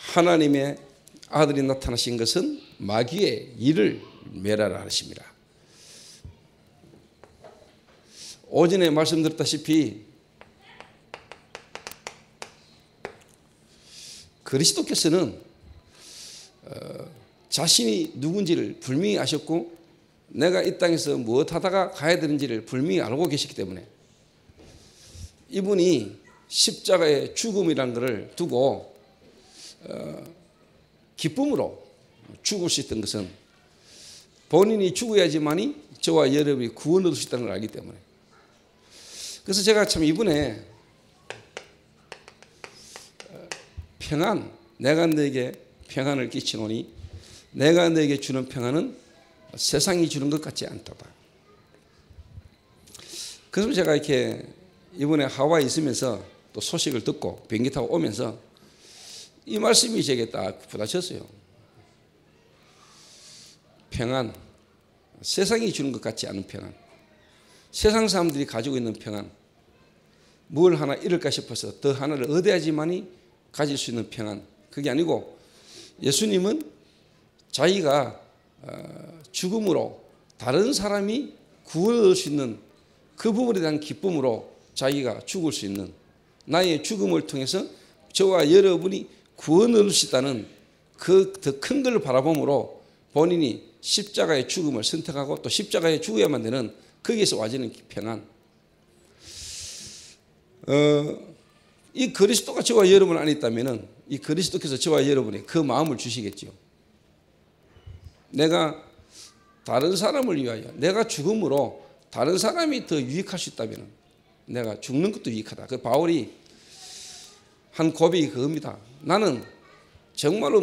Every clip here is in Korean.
하나님의 아들이 나타나신 것은 마귀의 일을 멸하라 하십니다. 오전에 말씀드렸다시피 그리스도께서는 자신이 누군지를 분명히 아셨고 내가 이 땅에서 무엇하다가 가야 되는지를 분명히 알고 계시기 때문에 이분이 십자가의 죽음이라는 것을 두고 기쁨으로 죽을 수 있던 것은 본인이 죽어야지만이 저와 여러분이 구원을 얻을 수 있다는 걸 알기 때문에. 그래서 제가 참 이번에 평안, 내가 너에게 평안을 끼치노니 내가 너에게 주는 평안은 세상이 주는 것 같지 않다. 그래서 제가 이렇게 이번에 하와이에 있으면서 또 소식을 듣고 비행기 타고 오면서 이 말씀이 제게 딱 부딪혔어요. 평안, 세상이 주는 것 같지 않은 평안, 세상 사람들이 가지고 있는 평안, 뭘 하나 잃을까 싶어서 더 하나를 얻어야지만이 가질 수 있는 평안, 그게 아니고 예수님은 자기가 죽음으로 다른 사람이 구원을 얻을 수 있는 그 부분에 대한 기쁨으로 자기가 죽을 수 있는, 나의 죽음을 통해서 저와 여러분이 구원을 얻을 수 있다는 그 더 큰 걸 바라봄으로 본인이 십자가의 죽음을 선택하고 또 십자가에 죽어야만 되는 거기에서 와지는 평안. 이 그리스도가 저와 여러분 안에 있다면 이 그리스도께서 저와 여러분의 그 마음을 주시겠죠. 내가 다른 사람을 위하여 내가 죽음으로 다른 사람이 더 유익할 수 있다면 내가 죽는 것도 유익하다. 그 바울이 한 고백이 그겁니다. 나는 정말로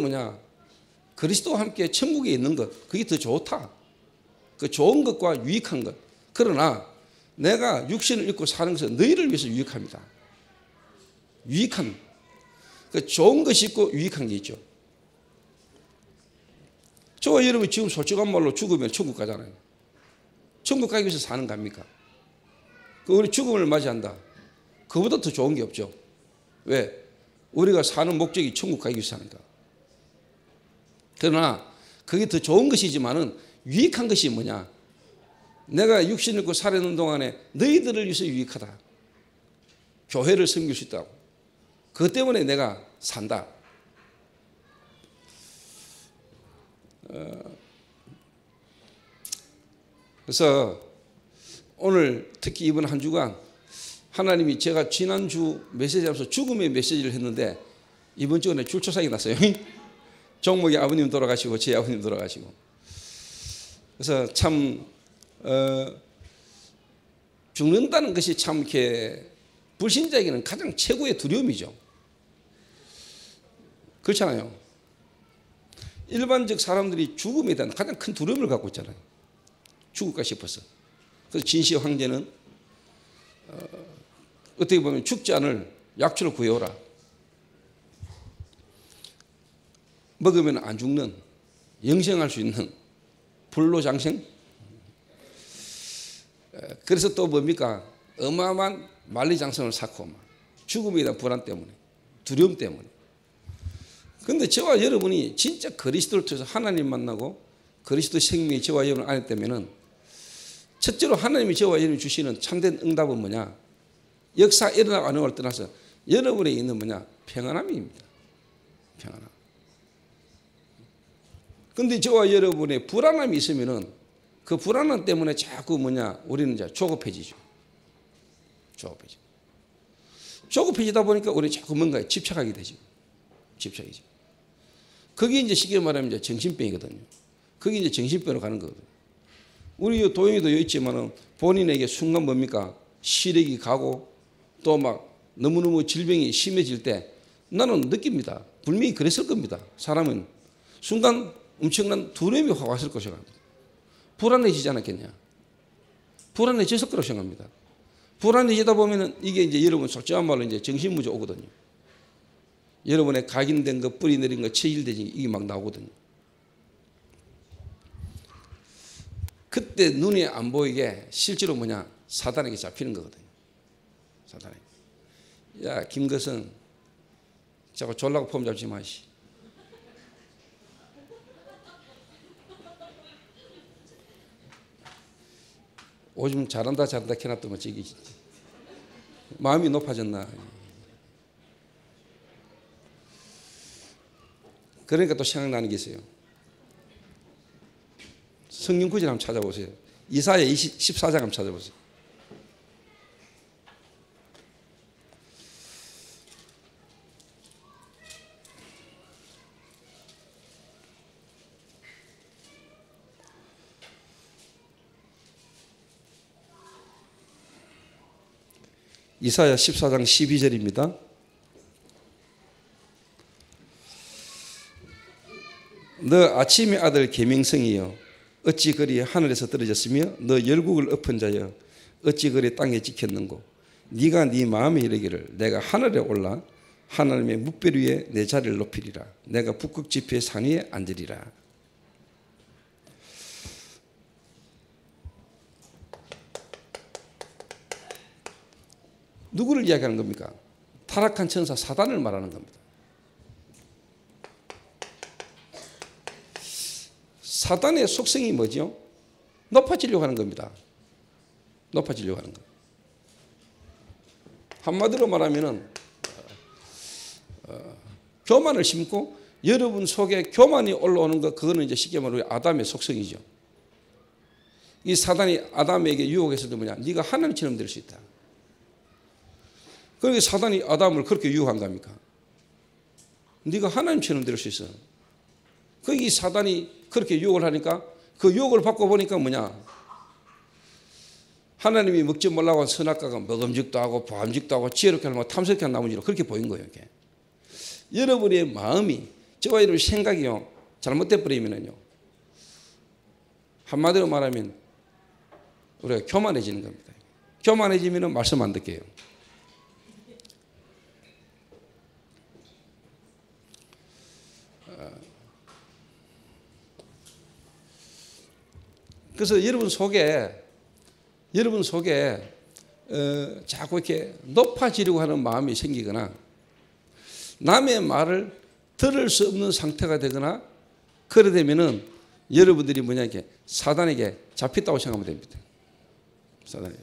그리스도와 함께 천국에 있는 것, 그게 더 좋다. 그 좋은 것과 유익한 것. 그러나 내가 육신을 입고 사는 것은 너희를 위해서 유익합니다. 유익한, 그 좋은 것이 있고 유익한 게 있죠. 저와 여러분이 지금 솔직한 말로 죽으면 천국 가잖아요. 천국 가기 위해서 사는 겁니까? 우리 죽음을 맞이한다. 그보다 더 좋은 게 없죠. 왜? 우리가 사는 목적이 천국 가기 위해서 사니까. 그러나 그게 더 좋은 것이지만은 유익한 것이 뭐냐? 내가 육신을 입고 살아있는 동안에 너희들을 위해서 유익하다. 교회를 섬길 수 있다고. 그것 때문에 내가 산다. 그래서 오늘 특히 이번 한 주간 하나님이 제가 지난주 메시지하면서 죽음의 메시지를 했는데 이번 주에 줄초상이 났어요. 종목이 아버님 돌아가시고 제 아버님 돌아가시고. 그래서 참 죽는다는 것이 참 이렇게 불신자에게는 가장 최고의 두려움이죠. 그렇잖아요. 일반적 사람들이 죽음에 대한 가장 큰 두려움을 갖고 있잖아요. 죽을까 싶어서. 그래서 진시 황제는 어떻게 보면 죽지 않을 약초를 구해오라. 먹으면 안 죽는, 영생할 수 있는 불로장생. 그래서 또 뭡니까? 어마어마한 만리장성을 쌓고 죽음에 대한 불안 때문에, 두려움 때문에. 그런데 저와 여러분이 진짜 그리스도를 통해서 하나님 만나고 그리스도 생명이 저와 여러분 안에 있다면은 첫째로 하나님이 저와 여러분 주시는 참된 응답은 뭐냐? 역사 일어나고 안 일어나고를 떠나서 여러분에 있는 뭐냐? 평안함입니다. 평안함. 그런데 저와 여러분의 불안함이 있으면은 그 불안함 때문에 자꾸 우리는 이제 조급해지죠. 조급해지다 보니까 우리 자꾸 뭔가에 집착하게 되죠. 집착이죠. 그게 이제 쉽게 말하면 이제 정신병이거든요. 그게 이제 정신병으로 가는 거거든요. 우리 도영이도 여기 있지만은 본인에게 순간 뭡니까? 시력이 가고 또 너무너무 질병이 심해질 때 나는 느낍니다. 분명히 그랬을 겁니다. 사람은 순간 엄청난 두려움이 확 왔을 것이라고 합니다. 불안해지지 않았겠냐? 불안해졌을 거라고 생각합니다. 불안해지다 보면은 이게 이제 여러분 솔직한 말로 이제 정신무지 오거든요. 여러분의 각인된 거, 뿌리 내린 거, 체질되지 이게 막 나오거든요. 그때 눈에 안 보이게 실제로 사단에게 잡히는 거거든요. 사단에게. 야, 김거성, 자꾸 졸라고 폼 잡지 마시. 오줌 잘한다 해놨더만 저기 마음이 높아졌나. 그러니까 또 생각나는 게 있어요. 성경 구절 한번 찾아보세요. 이사야 14장 한번 찾아보세요. 이사야 14장 12절입니다. 너 아침의 아들 계명성이여 어찌 그리 하늘에서 떨어졌으며 너 열국을 엎은 자여 어찌 그리 땅에 찍혔는고 네가 네 마음에 이르기를 내가 하늘에 올라 하나님의 뭇별 위에 내 자리를 높이리라 내가 북극 지폐의 산 위에 앉으리라. 누구를 이야기하는 겁니까? 타락한 천사 사단을 말하는 겁니다. 사단의 속성이 뭐죠? 높아지려고 하는 겁니다. 높아지려고 하는 것. 한마디로 말하면은 교만을 심고 여러분 속에 교만이 올라오는 것, 그거는 이제 쉽게 말하면 아담의 속성이죠. 이 사단이 아담에게 유혹해서도 뭐냐? 네가 하나님처럼 될 수 있다. 그러니까 사단이 아담을 그렇게 유혹한 겁니까? 네가 하나님처럼 될 수 있어. 이 사단이 그렇게 유혹을 하니까 그 유혹을 받고 보니까 뭐냐? 하나님이 먹지 말라고 한 선악과가 먹음직도 하고 보암직도 하고 지혜롭게 하고 탐스럽게 한 나무지로 그렇게 보인 거예요. 이게. 여러분의 마음이 저와 여러분의 생각이요 잘못돼 버리면요 한마디로 말하면 우리가 교만해지는 겁니다. 교만해지면 말씀 안 듣게요. 그래서 여러분 속에 자꾸 이렇게 높아지려고 하는 마음이 생기거나 남의 말을 들을 수 없는 상태가 되거나 그래 되면은 여러분들이 뭐냐 이렇게 사단에게 잡혔다고 생각하면 됩니다. 사단이요.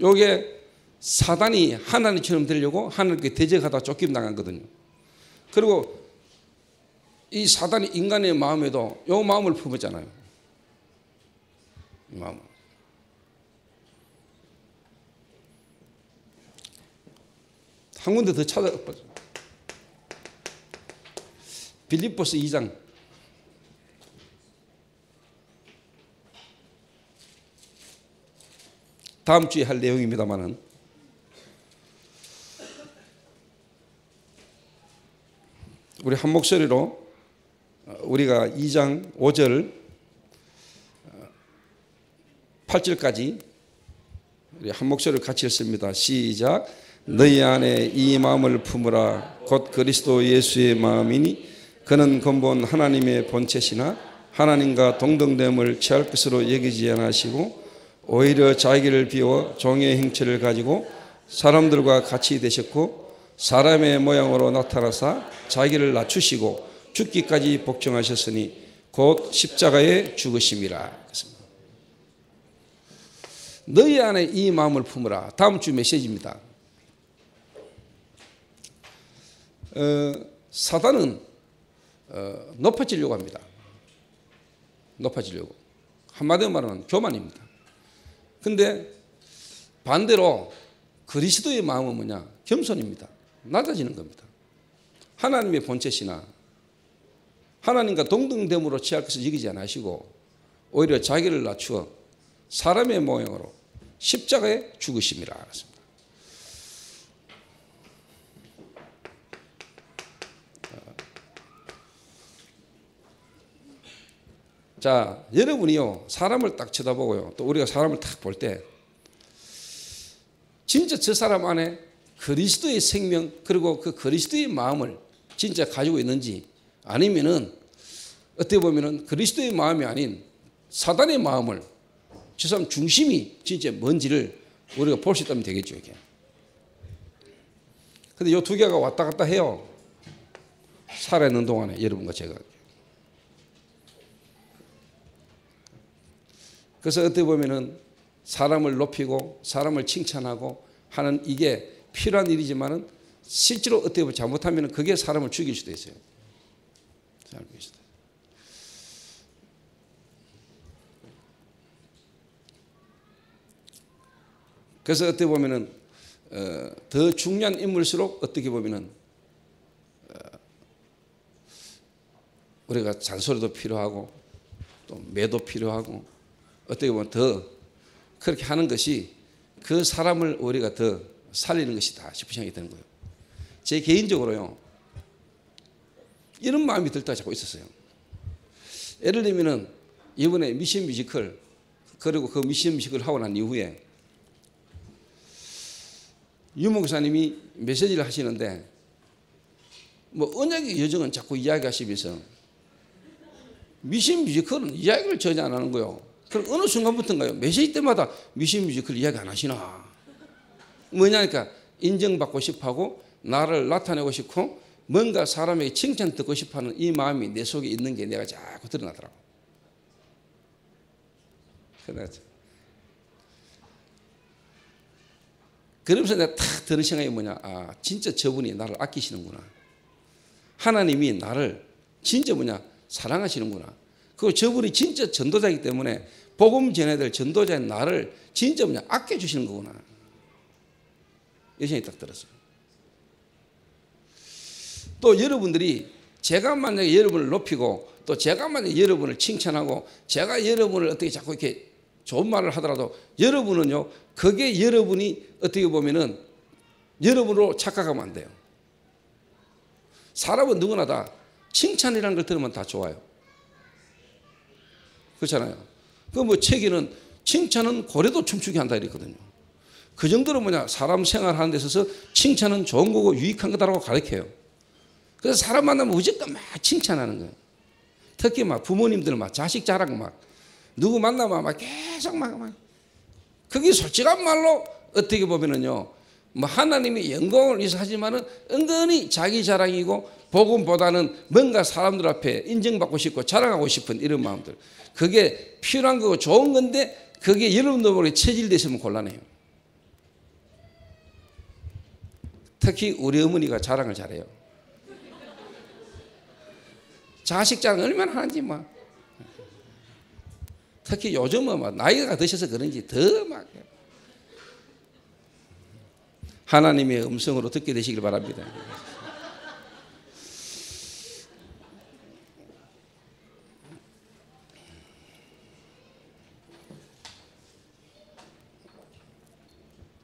요게 사단이 하나님처럼 되려고 하나님께 대적하다 쫓김 당한 거거든요. 그리고 이 사단이 인간의 마음에도 요 마음을 품었잖아요. 이 마음. 한 군데 더 찾아보죠. 빌립보서 2장. 다음 주에 할 내용입니다만은 우리 한 목소리로 우리가 2장 5절 8절까지 우리 한 목소리를 같이 읽습니다. 시작. 너희 안에 이 마음을 품으라. 곧 그리스도 예수의 마음이니 그는 근본 하나님의 본체시나 하나님과 동등됨을 취할 것으로 여기지 않으시고 오히려 자기를 비워 종의 형체를 가지고 사람들과 같이 되셨고 사람의 모양으로 나타나사 자기를 낮추시고 죽기까지 복종하셨으니 곧 십자가에 죽으심이라. 너희 안에 이 마음을 품으라. 다음 주 메시지입니다. 사단은 높아지려고 합니다. 높아지려고. 한마디로 말하면 교만입니다. 근데 반대로 그리스도의 마음은 뭐냐? 겸손입니다. 낮아지는 겁니다. 하나님의 본체시나 하나님과 동등됨으로 취할 것을 여기지 않으시고 오히려 자기를 낮추어 사람의 모양으로 십자가에 죽으심이라 그랬습니다. 자, 여러분이요 사람을 딱 쳐다보고요 또 우리가 사람을 딱 볼 때 진짜 저 사람 안에 그리스도의 생명 그리고 그 그리스도의 마음을 진짜 가지고 있는지 아니면은 어떻게 보면은 그리스도의 마음이 아닌 사단의 마음을 저 사람 중심이 진짜 뭔지를 우리가 볼 수 있다면 되겠죠 이게. 근데 이 두 개가 왔다 갔다 해요. 살아있는 동안에 여러분과 제가. 그래서 어떻게 보면은 사람을 높이고 사람을 칭찬하고 하는 이게 필요한 일이지만은 실제로 어떻게 보면 잘못하면 그게 사람을 죽일 수도 있어요. 그래서 어떻게 보면은 더 중요한 인물일수록 어떻게 보면은 우리가 잔소리도 필요하고 또 매도 필요하고 어떻게 보면 더 그렇게 하는 것이 그 사람을 우리가 더 살리는 것이다 싶은 생각이 드는 거예요. 제 개인적으로요 이런 마음이 들 때가 자꾸 있었어요. 예를 들면은 이번에 미션 뮤지컬 그리고 그 미션 뮤지컬을 하고 난 이후에 유 목사님이 메시지를 하시는데 뭐 언약의 여정은 자꾸 이야기하시면서 미션 뮤지컬은 이야기를 전혀 안 하는 거예요. 그럼 어느 순간부터인가요? 메시지 때마다 미션 뮤지컬 이야기 안 하시나? 뭐냐니까 인정받고 싶어하고 나를 나타내고 싶고 뭔가 사람에게 칭찬 듣고 싶어하는 이 마음이 내 속에 있는 게 내가 자꾸 드러나더라고. 그러면서 내가 탁 드는 생각이 뭐냐? 아, 진짜 저분이 나를 아끼시는구나. 하나님이 나를 진짜 뭐냐? 사랑하시는구나. 그리고 저분이 진짜 전도자이기 때문에 복음 전해야 될 전도자인 나를 진짜 뭐냐? 아껴주시는 거구나. 이 생각이 딱 들었어요. 또 여러분들이 제가 만약에 여러분을 높이고 또 제가 만약에 여러분을 칭찬하고 제가 여러분을 어떻게 자꾸 이렇게 좋은 말을 하더라도 여러분은요, 그게 여러분이 어떻게 보면은 여러분으로 착각하면 안 돼요. 사람은 누구나 다 칭찬이라는 걸 들으면 다 좋아요. 그렇잖아요. 그 뭐 책에는 칭찬은 고래도 춤추게 한다 이랬거든요. 그 정도로 뭐냐, 사람 생활하는 데 있어서 칭찬은 좋은 거고 유익한 거다라고 가르쳐요. 그래서 사람 만나면 무조건 막 칭찬하는 거예요. 특히 막 부모님들 막 자식 자랑 막 누구 만나면 막 계속 막 그게 솔직한 말로 어떻게 보면은요, 뭐 하나님이 영광을 위해서 하지만은 은근히 자기 자랑이고 복음보다는 뭔가 사람들 앞에 인정받고 싶고 자랑하고 싶은 이런 마음들, 그게 필요한 거고 좋은 건데 그게 여러분들 모르게 체질되어 있으면 곤란해요. 특히 우리 어머니가 자랑을 잘해요. 자식 자랑 얼마나 하는지 막. 특히 요즘은 막 나이가 드셔서 그런지 더 막 하나님의 음성으로 듣게 되시길 바랍니다.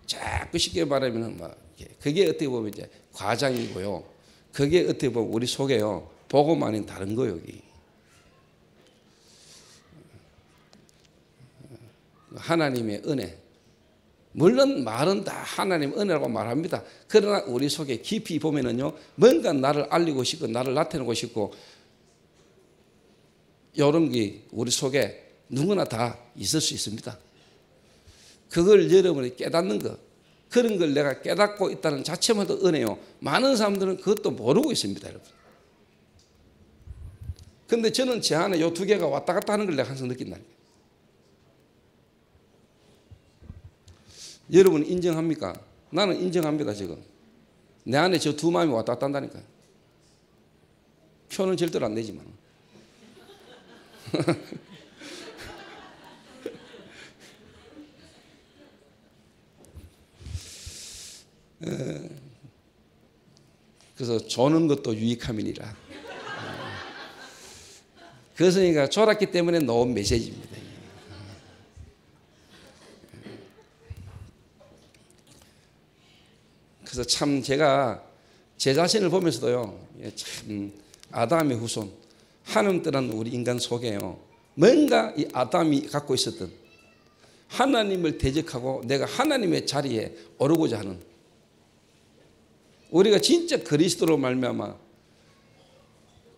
자꾸 쉽게 말하면 막 그게 어떻게 보면 이제 과장이고요. 그게 어떻게 보면 우리 속에요, 복음 아닌 다른 거 여기. 하나님의 은혜. 물론 말은 다 하나님 은혜라고 말합니다. 그러나 우리 속에 깊이 보면은요, 뭔가 나를 알리고 싶고 나를 나타내고 싶고 이런 게 우리 속에 누구나 다 있을 수 있습니다. 그걸 여러분이 깨닫는 것, 그런 걸 내가 깨닫고 있다는 자체만도 은혜요. 많은 사람들은 그것도 모르고 있습니다, 여러분. 그런데 저는 제 안에 이 두 개가 왔다 갔다 하는 걸 내가 항상 느낀다니까요. 여러분 인정합니까? 나는 인정합니다. 지금 내 안에 저 두 마음이 왔다 갔다 한다니까요. 표는 절대로 안 내지만 그래서 조는 것도 유익함이니라. 그것이니까 졸았기 때문에 놓은 메시지입니다. 그래서 참 제가 제 자신을 보면서도요, 참 아담의 후손, 하나님 떠난 우리 인간 속에요, 뭔가 이 아담이 갖고 있었던 하나님을 대적하고 내가 하나님의 자리에 오르고자 하는, 우리가 진짜 그리스도로 말미암아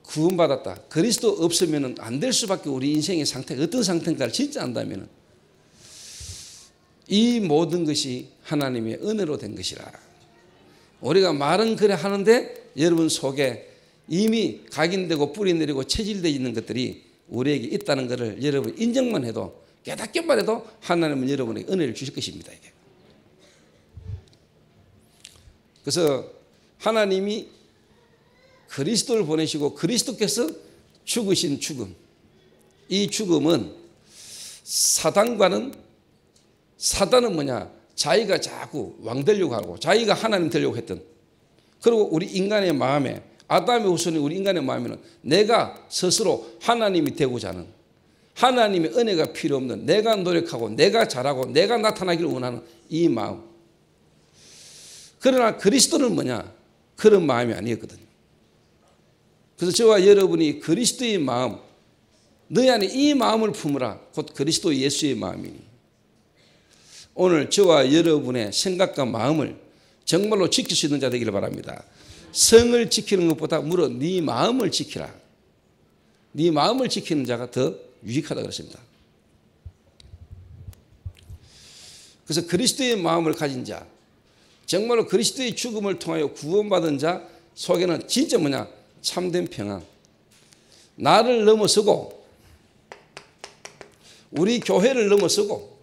구원받았다, 그리스도 없으면 안 될 수밖에 우리 인생의 상태가 어떤 상태인가를 진짜 안다면 이 모든 것이 하나님의 은혜로 된 것이라. 우리가 말은 그래 하는데 여러분 속에 이미 각인되고 뿌리 내리고 체질되어 있는 것들이 우리에게 있다는 것을 여러분 인정만 해도 깨닫기만 해도 하나님은 여러분에게 은혜를 주실 것입니다. 이게. 그래서 하나님이 그리스도를 보내시고 그리스도께서 죽으신 죽음, 이 죽음은 사단은 뭐냐? 자기가 자꾸 왕 되려고 하고 자기가 하나님 되려고 했던, 그리고 우리 인간의 마음에, 아담의 후손인 우리 인간의 마음에는 내가 스스로 하나님이 되고자 하는, 하나님의 은혜가 필요 없는, 내가 노력하고 내가 잘하고 내가 나타나기를 원하는 이 마음. 그러나 그리스도는 뭐냐? 그런 마음이 아니었거든요. 그래서 저와 여러분이 그리스도의 마음, 너희 안에 이 마음을 품으라, 곧 그리스도 예수의 마음이니, 오늘 저와 여러분의 생각과 마음을 정말로 지킬 수 있는 자 되기를 바랍니다. 성을 지키는 것보다 물어 네 마음을 지키라. 네 마음을 지키는 자가 더 유익하다 그랬습니다. 그래서 그리스도의 마음을 가진 자, 정말로 그리스도의 죽음을 통하여 구원받은 자 속에는 진짜 뭐냐? 참된 평안. 나를 넘어서고 우리 교회를 넘어서고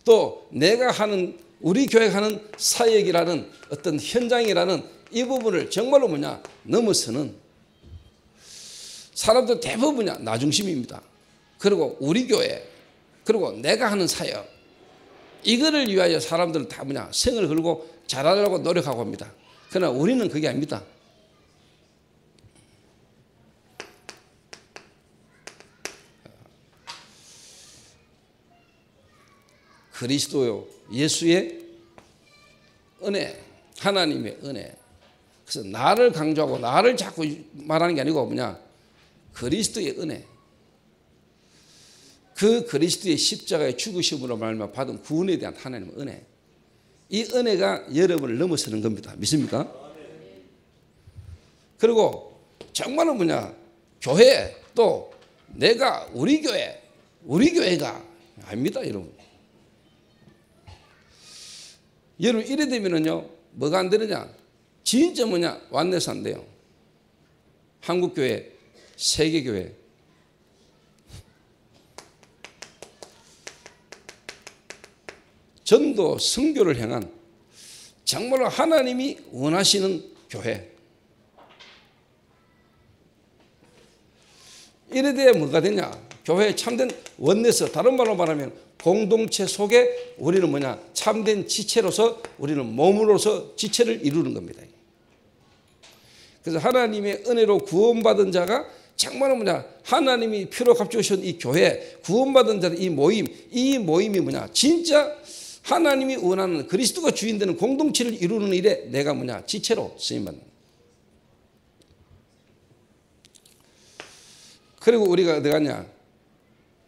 또 내가 하는, 우리 교회가 하는 사역이라는 어떤 현장이라는 이 부분을 정말로 뭐냐? 넘어서는, 사람들 대부분이야 나 중심입니다. 그리고 우리 교회, 그리고 내가 하는 사역, 이거를 위하여 사람들은 다 뭐냐? 생을 걸고 잘하려고 노력하고 합니다. 그러나 우리는 그게 아닙니다. 그리스도요, 예수의 은혜, 하나님의 은혜. 그래서 나를 강조하고 나를 자꾸 말하는 게 아니고 뭐냐? 그리스도의 은혜. 그 그리스도의 십자가의 죽으심으로 말미암아 받은 구원에 대한 하나님의 은혜. 이 은혜가 여러분을 넘어서는 겁니다. 믿습니까? 그리고 정말로 뭐냐? 교회, 또 내가 우리 교회가 아닙니다, 여러분. 여러분 이래 되면은요, 뭐가 안 되느냐? 진짜 뭐냐? 완내서 안 돼요. 한국교회, 세계교회. 전도, 선교를 향한 정말로 하나님이 원하시는 교회. 이래 돼야 뭐가 되냐? 교회에 참된 원내서, 다른 말로 말하면 공동체 속에 우리는 뭐냐? 참된 지체로서, 우리는 몸으로서 지체를 이루는 겁니다. 그래서 하나님의 은혜로 구원받은 자가 정말로 뭐냐? 하나님이 피로 값주신 이 교회, 구원받은 자들 이 모임이 뭐냐? 진짜 하나님이 원하는 그리스도가 주인되는 공동체를 이루는 일에 내가 뭐냐? 지체로 쓰임받는. 그리고 우리가 어디 갔냐?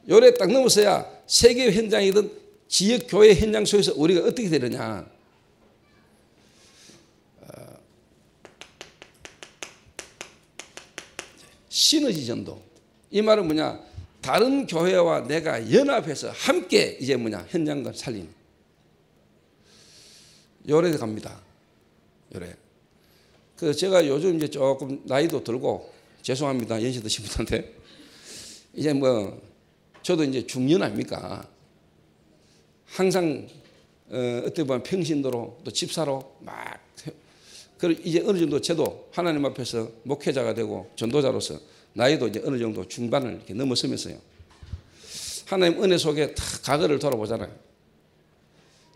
요래 딱 넘어서야 세계 현장이든 지역 교회 현장 속에서 우리가 어떻게 되느냐? 시너지 전도. 이 말은 뭐냐? 다른 교회와 내가 연합해서 함께 이제 뭐냐? 현장을 살리는. 요래 갑니다. 요래. 그래서 제가 요즘 이제 조금 나이도 들고, 죄송합니다, 연세 드신 분한테. 이제 뭐 저도 이제 중년 아닙니까? 항상 어떻게 보면 평신도로 또 집사로 막, 그리고 이제 어느 정도 저도 하나님 앞에서 목회자가 되고 전도자로서 나이도 이제 어느 정도 중반을 이렇게 넘어서면서요, 하나님 은혜 속에 다 과거를 돌아보잖아요.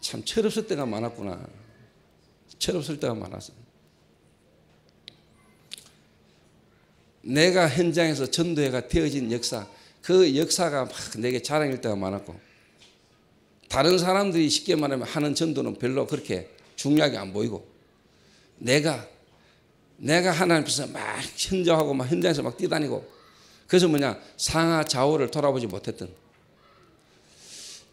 참 철없을 때가 많았구나. 철없을 때가 많았어요. 내가 현장에서 전도회가 되어진 역사, 그 역사가 막 내게 자랑일 때가 많았고, 다른 사람들이 쉽게 말하면 하는 전도는 별로 그렇게 중요하게 안 보이고, 내가 하나님 앞에서 막 현장하고 막 현장에서 막 뛰다니고, 그래서 뭐냐? 상하 좌우를 돌아보지 못했던,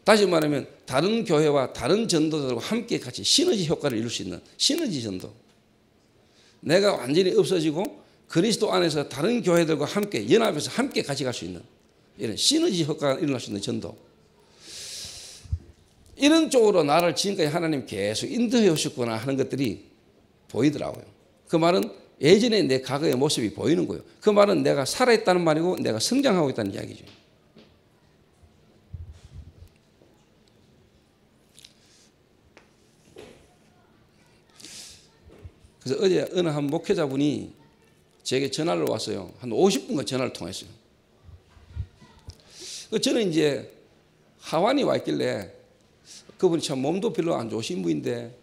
다시 말하면 다른 교회와 다른 전도자들과 함께 같이 시너지 효과를 이룰 수 있는 시너지 전도. 내가 완전히 없어지고 그리스도 안에서 다른 교회들과 함께 연합해서 함께 같이 갈 수 있는 이런 시너지 효과가 일어날 수 있는 전도. 이런 쪽으로 나를 지금까지 하나님 계속 인도해 오셨구나 하는 것들이 보이더라고요. 그 말은 예전에 내 과거의 모습이 보이는 거예요. 그 말은 내가 살아있다는 말이고 내가 성장하고 있다는 이야기죠. 그래서 어제 어느 한 목회자분이 제게 전화를 왔어요. 한 50분간 전화를 통했어요. 저는 이제 하완이 와 있길래 그분이 참 몸도 별로 안 좋으신 분인데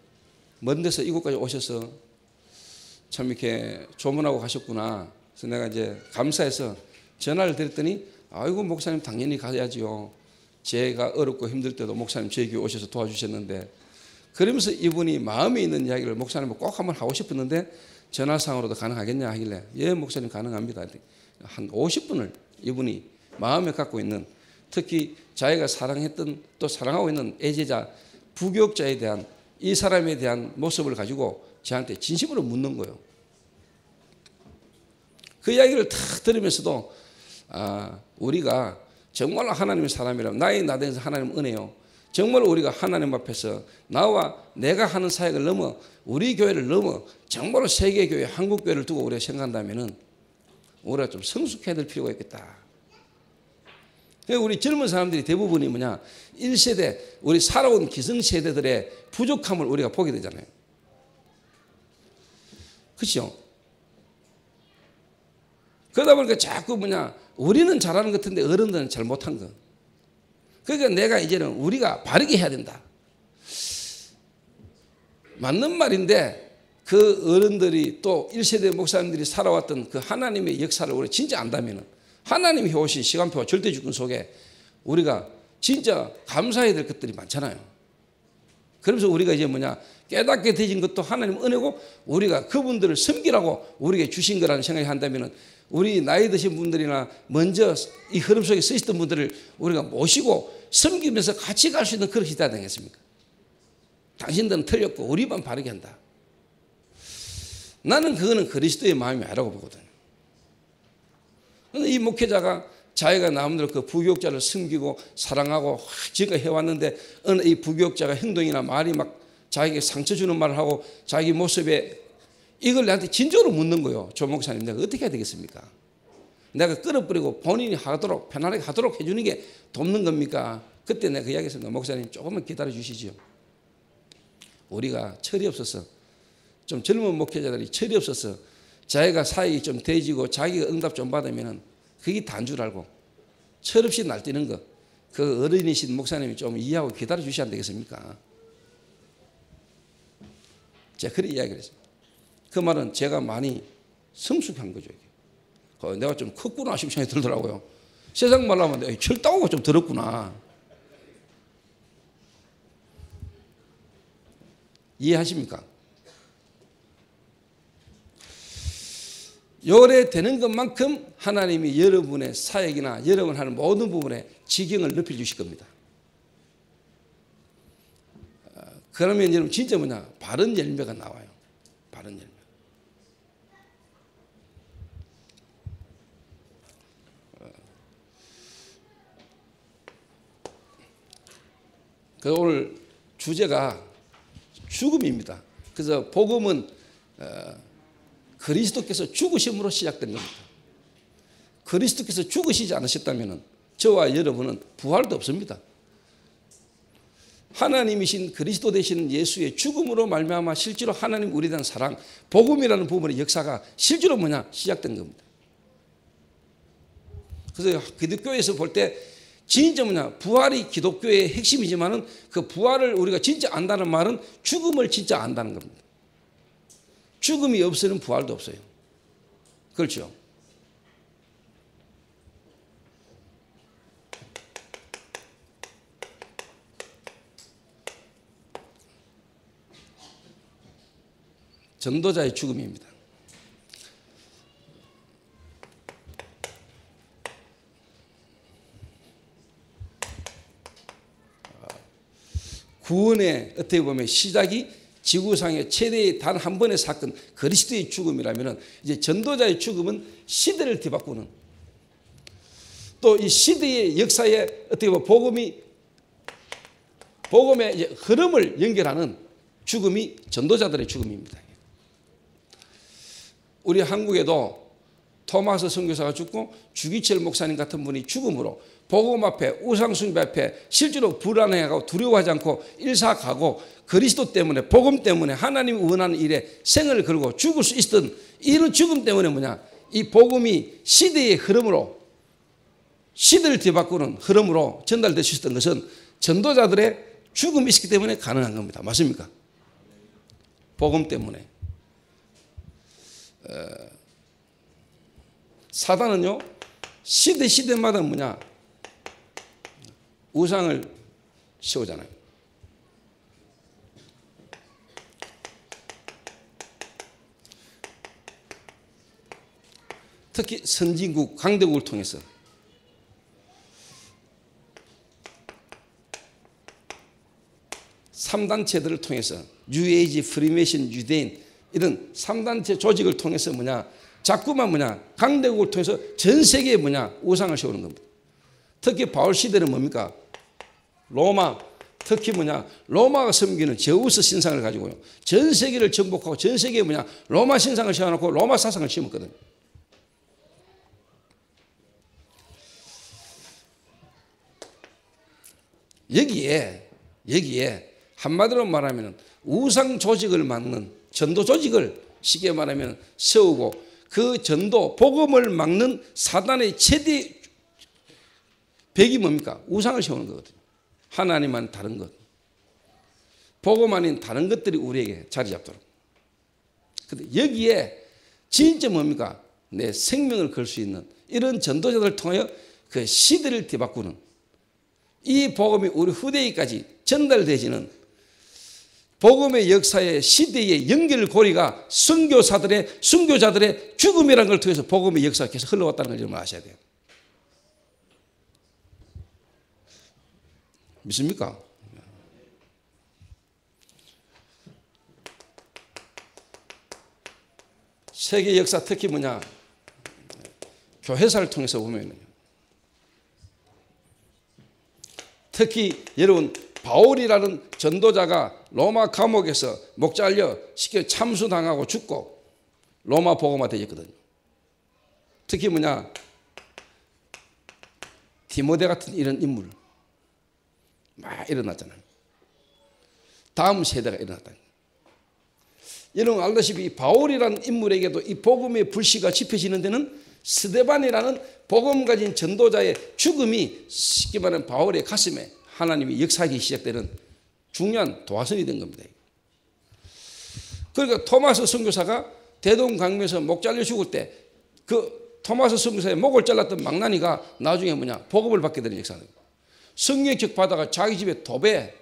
먼 데서 이곳까지 오셔서 참 이렇게 조문하고 가셨구나. 그래서 내가 이제 감사해서 전화를 드렸더니 아이고 목사님 당연히 가야지요. 제가 어렵고 힘들 때도 목사님 저희 교회 오셔서 도와주셨는데 그러면서 이분이 마음에 있는 이야기를 목사님과 꼭 한번 하고 싶었는데 전화상으로도 가능하겠냐 하길래 예 목사님 가능합니다. 한 50분을 이분이 마음에 갖고 있는 특히 자기가 사랑했던 또 사랑하고 있는 애제자 부교육자에 대한 이 사람에 대한 모습을 가지고 저한테 진심으로 묻는 거예요. 그 이야기를 탁 들으면서도 우리가 정말로 하나님의 사람이라면 나의 나대에서 하나님 은혜요. 정말 우리가 하나님 앞에서 나와 내가 하는 사역을 넘어 우리 교회를 넘어 정말로 세계교회 한국교회를 두고 우리가 생각한다면 우리가 좀 성숙해야 될 필요가 있겠다. 우리 젊은 사람들이 대부분이 뭐냐 1세대 우리 살아온 기성세대들의 부족함을 우리가 보게 되잖아요. 그렇죠? 그러다 보니까 자꾸 뭐냐 우리는 잘하는 것 같은데 어른들은 잘 못한 거. 그러니까 내가 이제는 우리가 바르게 해야 된다. 맞는 말인데 그 어른들이 또 1세대 목사님들이 살아왔던 그 하나님의 역사를 우리 진짜 안다면 하나님이 해오신 시간표와 절대주권 속에 우리가 진짜 감사해야 될 것들이 많잖아요. 그러면서 우리가 이제 뭐냐 깨닫게 되진 것도 하나님 은혜고 우리가 그분들을 섬기라고 우리에게 주신 거라는 생각을 한다면 우리 나이 드신 분들이나 먼저 이 흐름 속에 서 있었던 분들을 우리가 모시고 섬기면서 같이 갈 수 있는 그런 시대가 되겠습니까? 당신들은 틀렸고 우리만 바르게 한다. 나는 그거는 그리스도의 마음이 아니라고 보거든요. 그런데 이 목회자가 자기가 남들 그 부교육자를 섬기고 사랑하고 지금까지 해왔는데 어느 이 부교육자가 행동이나 말이 막 자기에게 상처 주는 말을 하고 자기 모습에 이걸 나한테 진정으로 묻는 거예요. 조 목사님 내가 어떻게 해야 되겠습니까? 내가 끌어버리고 본인이 하도록 편안하게 하도록 해주는 게 돕는 겁니까? 그때 내가 그 이야기했습니다. 목사님 조금만 기다려 주시죠. 우리가 철이 없어서 좀 젊은 목회자들이 철이 없어서 자기가 사역이 좀 돼지고 자기가 응답 좀 받으면 그게 다인 줄 알고 철없이 날뛰는 거 그 어른이신 목사님이 좀 이해하고 기다려 주셔야 안 되겠습니까? 제가 그런 이야기를 했습니다. 그 말은 제가 많이 성숙한 거죠. 이게. 내가 좀 컸구나 싶은 생각이 들더라고요. 세상 말로 하면 철다고가 좀 들었구나. 이해하십니까? 요래되는 것만큼 하나님이 여러분의 사역이나 여러분 하는 모든 부분에 지경을 높여주실 겁니다. 그러면 여러분 진짜 뭐냐 바른 열매가 나와요. 바른 열매. 그래서 오늘 주제가 죽음입니다. 그래서 복음은 그리스도께서 죽으심으로 시작된 겁니다. 그리스도께서 죽으시지 않으셨다면 저와 여러분은 부활도 없습니다. 하나님이신 그리스도 되시는 예수의 죽음으로 말미암아 실제로 하나님 우리에 대한 사랑, 복음이라는 부분의 역사가 실제로 뭐냐 시작된 겁니다. 그래서 기독교에서 볼 때 진짜 뭐냐 부활이 기독교의 핵심이지만은 그 부활을 우리가 진짜 안다는 말은 죽음을 진짜 안다는 겁니다. 죽음이 없으면 부활도 없어요. 그렇죠? 전도자의 죽음입니다. 구원의 어떻게 보면 시작이 지구상의 최대의 단 한 번의 사건 그리스도의 죽음이라면 이제 전도자의 죽음은 시대를 뒤바꾸는 또 이 시대의 역사에 어떻게 보면 복음의 이제 흐름을 연결하는 죽음이 전도자들의 죽음입니다. 우리 한국에도 토마스 선교사가 죽고 주기철 목사님 같은 분이 죽음으로 복음 앞에 우상 숭배 앞에 실제로 불안해하고 두려워하지 않고 일사가고 그리스도 때문에 복음 때문에 하나님이 원하는 일에 생을 걸고 죽을 수 있었던 이런 죽음 때문에 뭐냐, 이 복음이 시대의 흐름으로 시대를 뒤바꾸는 흐름으로 전달될 수 있었던 것은 전도자들의 죽음이 있었기 때문에 가능한 겁니다. 맞습니까? 복음 때문에. 사단은요, 시대마다 뭐냐, 우상을 세우잖아요. 특히 선진국, 강대국을 통해서 삼단체들을 통해서 뉴에이지, 프리메이션, 유대인 이런 3단체 조직을 통해서 뭐냐, 자꾸만 뭐냐, 강대국을 통해서 전 세계에 뭐냐, 우상을 세우는 겁니다. 특히 바울 시대는 뭡니까? 로마, 특히 뭐냐, 로마가 섬기는 제우스 신상을 가지고요, 전 세계를 정복하고 전 세계에 뭐냐, 로마 신상을 세워놓고 로마 사상을 심었거든요. 여기에 한마디로 말하면 우상 조직을 막는 전도 조직을 쉽게 말하면 세우고 그 전도 복음을 막는 사단의 최대 벽이 뭡니까? 우상을 세우는 거거든요. 하나님만 다른 것, 복음 아닌 다른 것들이 우리에게 자리 잡도록. 근데 여기에 진짜 뭡니까? 내 생명을 걸 수 있는 이런 전도자들을 통하여 그 시대를 뒤바꾸는 이 복음이 우리 후대에까지 전달되지는 복음의 역사의 시대의 연결고리가 선교자들의 죽음이라는 걸 통해서 복음의 역사가 계속 흘러왔다는 걸 여러분 아셔야 돼요. 믿습니까? 세계 역사 특히 뭐냐, 교회사를 통해서 보면요, 특히 여러분 바울이라는 전도자가 로마 감옥에서 목 잘려 쉽게 참수당하고 죽고 로마 복음화 되었거든요. 특히 뭐냐, 디모데 같은 이런 인물 막 일어났잖아요. 다음 세대가 일어났다. 여러분 알다시피 이 바울이라는 인물에게도 이 복음의 불씨가 지펴지는 데는 스데반이라는 복음 가진 전도자의 죽음이 쉽게 말하면 바울의 가슴에 하나님이 역사하기 시작되는 중요한 도화선이 된 겁니다. 그러니까 토마스 선교사가 대동강변에서 목 잘려 죽을 때 그 토마스 선교사의 목을 잘랐던 망나니가 나중에 뭐냐, 복음을 받게 되는 역사는, 성경책 받아가 자기 집에 도배,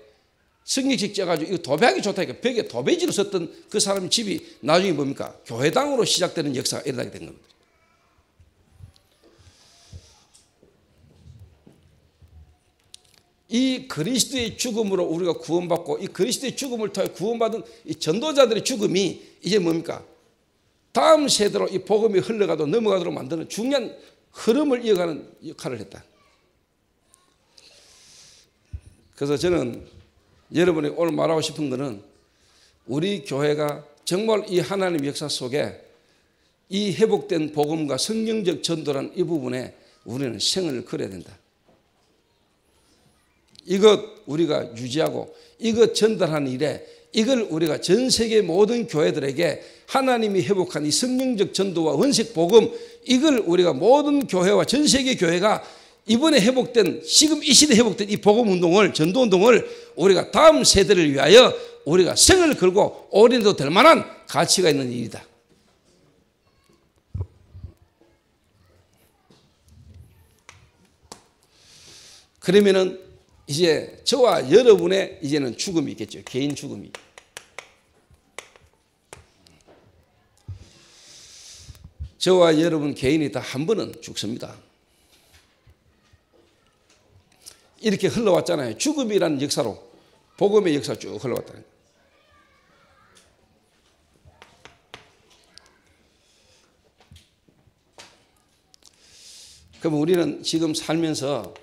성경책 쪄가지고 이거 도배하기 좋다니까 벽에 도배지로 썼던 그 사람 집이 나중에 뭡니까? 교회당으로 시작되는 역사가 일어나게 된 겁니다. 이 그리스도의 죽음으로 우리가 구원받고 이 그리스도의 죽음을 통해 구원받은 이 전도자들의 죽음이 이제 뭡니까? 다음 세대로 이 복음이 흘러가도 넘어가도록 만드는 중요한 흐름을 이어가는 역할을 했다. 그래서 저는 여러분이 오늘 말하고 싶은 것은 우리 교회가 정말 이 하나님의 역사 속에 이 회복된 복음과 성경적 전도라는 이 부분에 우리는 생을 걸어야 된다. 이것 우리가 유지하고 이것 전달하는 일에 이걸 우리가 전 세계 모든 교회들에게 하나님이 회복한 이 성경적 전도와 원색 복음, 이걸 우리가 모든 교회와 전 세계 교회가 이번에 회복된, 지금 이 시대에 회복된 이 복음 운동을, 전도 운동을 우리가 다음 세대를 위하여 우리가 생을 걸고 올인해도 될 만한 가치가 있는 일이다. 그러면은 이제 저와 여러분의 이제는 죽음이 있겠죠. 개인 죽음이. 저와 여러분 개인이 다 한 번은 죽습니다. 이렇게 흘러왔잖아요. 죽음이라는 역사로 복음의 역사 쭉 흘러왔다는 거예요. 그럼 우리는 지금 살면서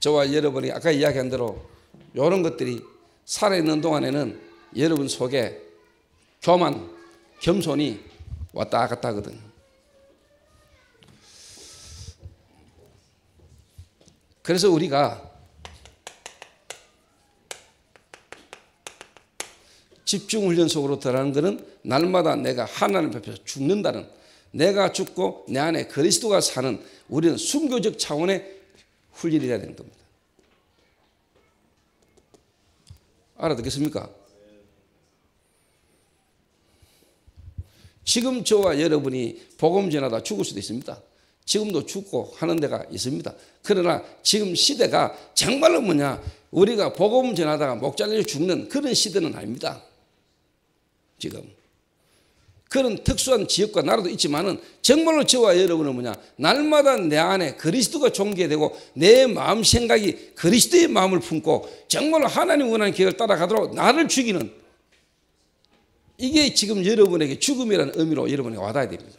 저와 여러분이 아까 이야기한 대로 이런 것들이 살아있는 동안에는 여러분 속에 교만, 겸손이 왔다 갔다 하거든. 그래서 우리가 집중훈련 속으로 들어가는 것은 날마다 내가 하나님을 뵙혀서 죽는다는, 내가 죽고 내 안에 그리스도가 사는, 우리는 순교적 차원의 훈련이 돼야 되는 겁니다. 알아듣겠습니까? 지금 저와 여러분이 복음 전하다 죽을 수도 있습니다. 지금도 죽고 하는 데가 있습니다. 그러나 지금 시대가 정말로 뭐냐, 우리가 복음 전하다가 목 잘려 죽는 그런 시대는 아닙니다. 지금 그런 특수한 지역과 나라도 있지만은 정말로 저와 여러분은 뭐냐, 날마다 내 안에 그리스도가 존귀되고 내 마음 생각이 그리스도의 마음을 품고 정말로 하나님 원하는 계획을 따라가도록 나를 죽이는, 이게 지금 여러분에게 죽음이라는 의미로 여러분에게 와닿아야 됩니다.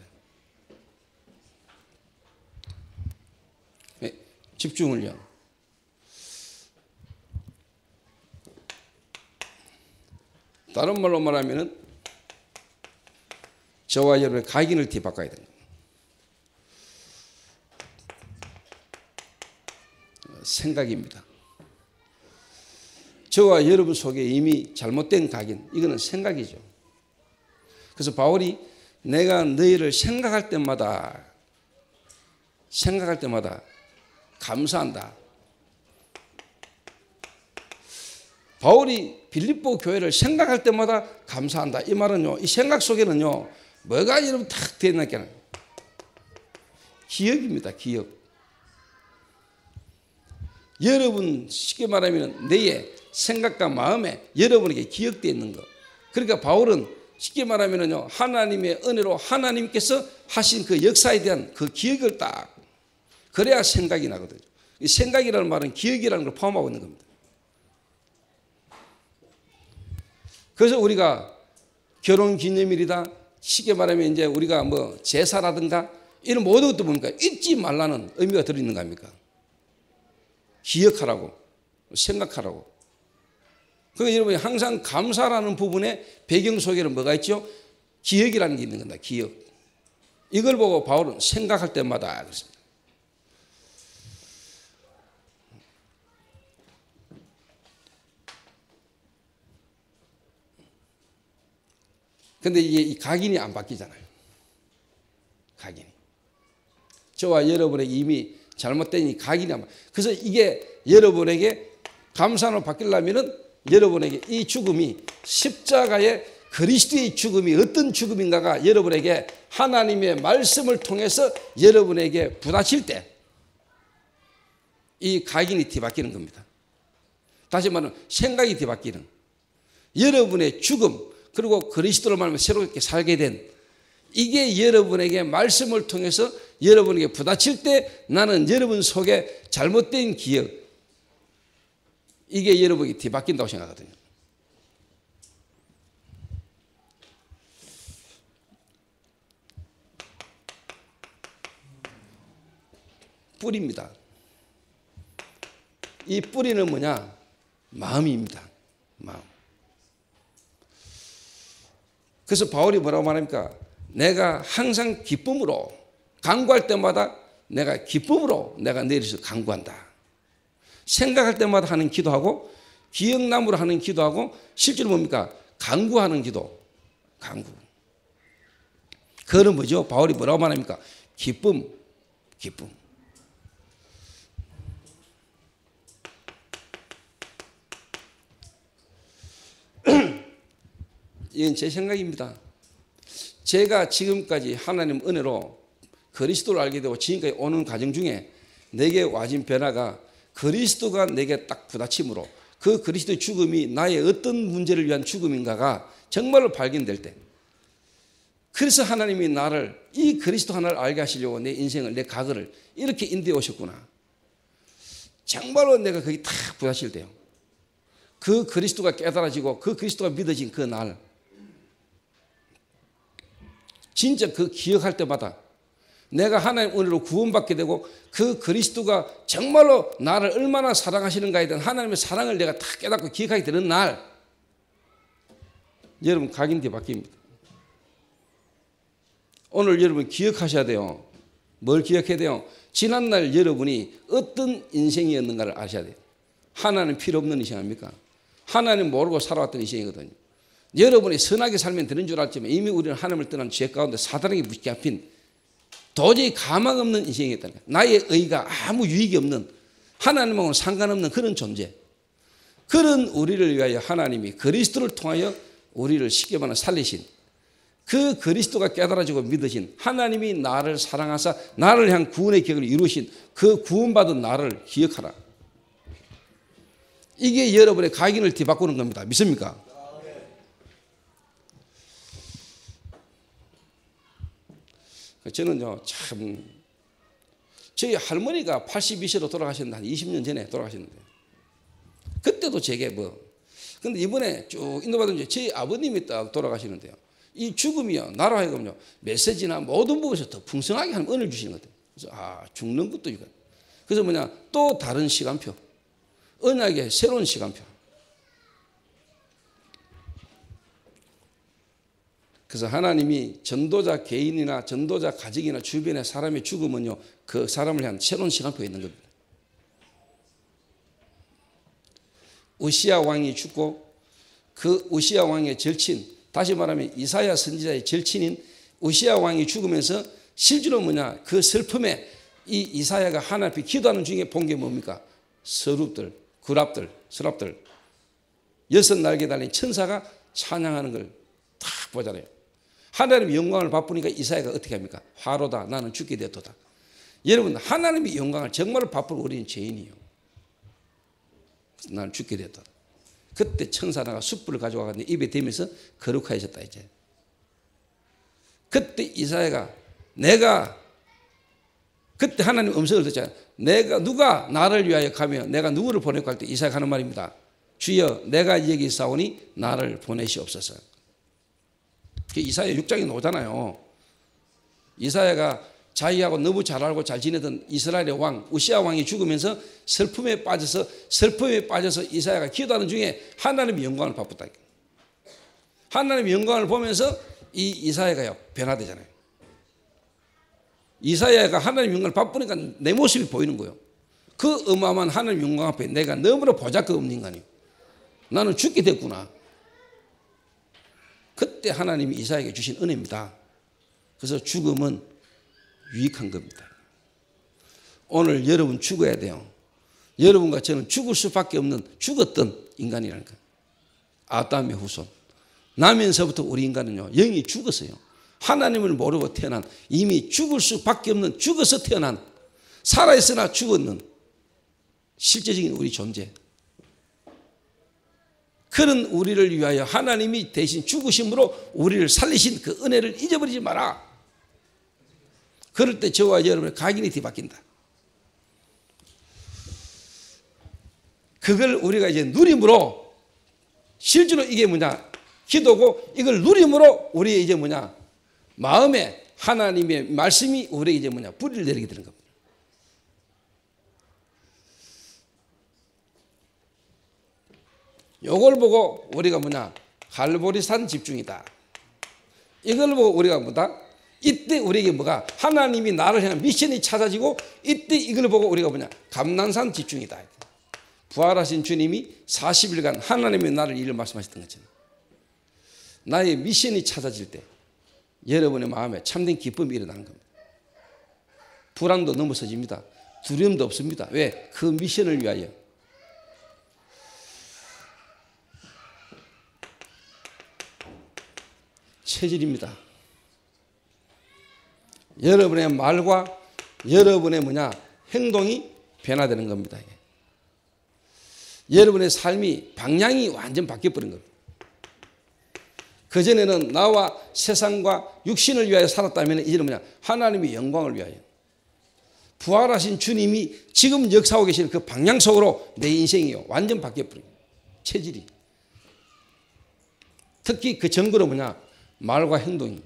네, 집중을요. 다른 말로 말하면은 저와 여러분의 각인을 뒤바꿔야 됩니다. 생각입니다. 저와 여러분 속에 이미 잘못된 각인, 이거는 생각이죠. 그래서 바울이 내가 너희를 생각할 때마다 감사한다. 바울이 빌립보 교회를 생각할 때마다 감사한다. 이 말은요, 이 생각 속에는요, 뭐가 여러분 탁 되어있나? 기억입니다. 기억. 여러분 쉽게 말하면 내의 생각과 마음에 여러분에게 기억되어 있는 것. 그러니까 바울은 쉽게 말하면요, 하나님의 은혜로 하나님께서 하신 그 역사에 대한 그 기억을 딱, 그래야 생각이 나거든요. 이 생각이라는 말은 기억이라는 걸 포함하고 있는 겁니다. 그래서 우리가 결혼 기념일이다, 쉽게 말하면 이제 우리가 뭐 제사라든가 이런 모든 것도 보니까 잊지 말라는 의미가 들어있는 거 아닙니까? 기억하라고, 생각하라고. 그러니까 여러분이 항상 감사라는 부분에 배경 속에는 뭐가 있죠? 기억이라는 게 있는 겁니다. 기억. 이걸 보고 바울은 생각할 때마다 그렇습니다. 근데 이게 이 각인이 안 바뀌잖아요. 각인이. 저와 여러분에게 이미 잘못된 이 각인이 안 바뀌어요. 그래서 이게 여러분에게 감사로 바뀌려면은 여러분에게 이 죽음이 십자가의 그리스도의 죽음이 어떤 죽음인가가 여러분에게 하나님의 말씀을 통해서 여러분에게 부딪힐 때 이 각인이 뒤바뀌는 겁니다. 다시 말하면 생각이 뒤바뀌는, 여러분의 죽음, 그리고 그리스도로 말하면 새롭게 살게 된, 이게 여러분에게 말씀을 통해서 여러분에게 부딪힐 때 나는 여러분 속에 잘못된 기억, 이게 여러분에게 뒤바뀐다고 생각하거든요. 뿌리입니다. 이 뿌리는 뭐냐? 마음입니다. 마음. 그래서 바울이 뭐라고 말합니까? 내가 항상 기쁨으로, 간구할 때마다 내가 기쁨으로 내가 내려서 간구한다. 생각할 때마다 하는 기도하고, 기억나무로 하는 기도하고, 실제로 뭡니까? 간구하는 기도. 간구. 그거는 뭐죠? 바울이 뭐라고 말합니까? 기쁨. 이건 제 생각입니다. 제가 지금까지 하나님 은혜로 그리스도를 알게 되고 지금까지 오는 과정 중에 내게 와진 변화가 그리스도가 내게 딱 부딪힘으로 그 그리스도의 죽음이 나의 어떤 문제를 위한 죽음인가가 정말로 발견될 때, 그래서 하나님이 나를 이 그리스도 하나를 알게 하시려고 내 인생을, 내 과거를 이렇게 인도해 오셨구나. 정말로 내가 거기 딱 부딪힐 때요, 그 그리스도가 깨달아지고 그 그리스도가 믿어진 그 날, 진짜 그 기억할 때마다 내가 하나님 은혜로 구원받게 되고 그 그리스도가 정말로 나를 얼마나 사랑하시는가에 대한 하나님의 사랑을 내가 다 깨닫고 기억하게 되는 날, 여러분 각인이 바뀝니다. 오늘 여러분 기억하셔야 돼요. 뭘 기억해야 돼요? 지난날 여러분이 어떤 인생이었는가를 아셔야 돼요. 하나님 필요 없는 인생 아닙니까? 하나님 모르고 살아왔던 인생이거든요. 여러분이 선하게 살면 되는 줄 알지만 이미 우리는 하나님을 떠난 죄 가운데 사단에게 붙잡힌 도저히 가망 없는 인생이었다는 거예요. 나의 의가 아무 유익이 없는, 하나님하고는 상관없는 그런 존재. 그런 우리를 위하여 하나님이 그리스도를 통하여 우리를 쉽게 말하면 살리신, 그 그리스도가 깨달아지고 믿으신 하나님이 나를 사랑하사 나를 향한 구원의 계획을 이루신 그 구원받은 나를 기억하라. 이게 여러분의 각인을 뒤바꾸는 겁니다. 믿습니까? 저는요, 참, 저희 할머니가 82세로 돌아가셨는데, 한 20년 전에 돌아가셨는데, 그때도 제게 근데 이번에 쭉 인도받은 저희 아버님이 딱 돌아가시는데요. 이 죽음이요, 나로 하여금요, 메시지나 모든 부분에서 더 풍성하게 하는 은혜를 주시는 것 같아요. 그래서, 죽는 것도 이거. 그래서 또 다른 시간표. 언약의 새로운 시간표. 그래서 하나님이 전도자 개인이나 전도자 가족이나 주변의 사람의 죽으면요, 그 사람을 향한 새로운 시간표가 있는 겁니다. 우시야 왕이 죽고 그 우시야 왕의 절친, 다시 말하면 이사야 선지자의 절친인 우시야 왕이 죽으면서 실제로 그 슬픔에 이 이사야가 하나님 앞에 기도하는 중에 본 게 뭡니까? 서랍들, 서랍들, 6날개 달린 천사가 찬양하는 걸 딱 보잖아요. 하나님의 영광을 바쁘니까 이사야가 어떻게 합니까? 화로다, 나는 죽게 되었도다. 여러분, 하나님의 영광을 정말 바쁘고 우리는 죄인이에요. 나는 죽게 되었다. 그때 천사가 숯불을 가져와서 입에 대면서 거룩하여졌다 이제. 그때 이사야가 그때 하나님 음성을 듣잖아요. 누가 나를 위하여 가며 내가 누구를 보낼까 할 때 이사야가 하는 말입니다. 주여, 내가 여기 있사오니 나를 보내시옵소서. 이사야 6장에 나오잖아요. 이사야가 자기하고 너무 잘 알고 잘 지내던 이스라엘의 왕 우시야 왕이 죽으면서 슬픔에 빠져서 이사야가 기도하는 중에 하나님의 영광을 바쁘다. 하나님의 영광을 보면서 이 이사야가요, 변화되잖아요. 이사야가 하나님의 영광을 바쁘니까 내 모습이 보이는 거예요. 그 어마어마한 하나님의 영광 앞에 내가 너무나 보잘것없는 인간이에요. 나는 죽게 됐구나. 그때 하나님이 이사야에게 주신 은혜입니다. 그래서 죽음은 유익한 겁니다. 오늘 여러분 죽어야 돼요. 여러분과 저는 죽을 수밖에 없는 죽었던 인간이라는 거예요. 아담의 후손. 나면서부터 우리 인간은요, 영이 죽었어요. 하나님을 모르고 태어난, 이미 죽을 수밖에 없는, 죽어서 태어난, 살아있으나 죽었는 실제적인 우리 존재. 그런 우리를 위하여 하나님이 대신 죽으심으로 우리를 살리신 그 은혜를 잊어버리지 마라. 그럴 때 저와 여러분의 각인이 뒤바뀐다. 그걸 우리가 이제 누림으로, 실제로 이게 기도고, 이걸 누림으로 우리의 이제 마음에 하나님의 말씀이 우리에게 이제 뿌리를 내리게 되는 겁니다. 요걸 보고 우리가 갈보리산 집중이다. 이걸 보고 우리가 이때 우리에게 하나님이 나를 향한 미션이 찾아지고, 이때 이걸 보고 우리가 감난산 집중이다. 부활하신 주님이 40일간 하나님의 나를 일을 말씀하셨던 것처럼 나의 미션이 찾아질 때 여러분의 마음에 참된 기쁨이 일어나는 겁니다. 불안도 넘어서집니다. 두려움도 없습니다. 왜? 그 미션을 위하여. 체질입니다. 여러분의 말과 여러분의 행동이 변화되는 겁니다. 여러분의 삶이 방향이 완전 바뀌어버린 겁니다. 그전에는 나와 세상과 육신을 위하여 살았다면 이제는 하나님의 영광을 위하여. 부활하신 주님이 지금 역사하고 계시는 그 방향 속으로 내 인생이요, 완전 바뀌어버린 거예요. 체질이. 특히 그 증거로 말과 행동이.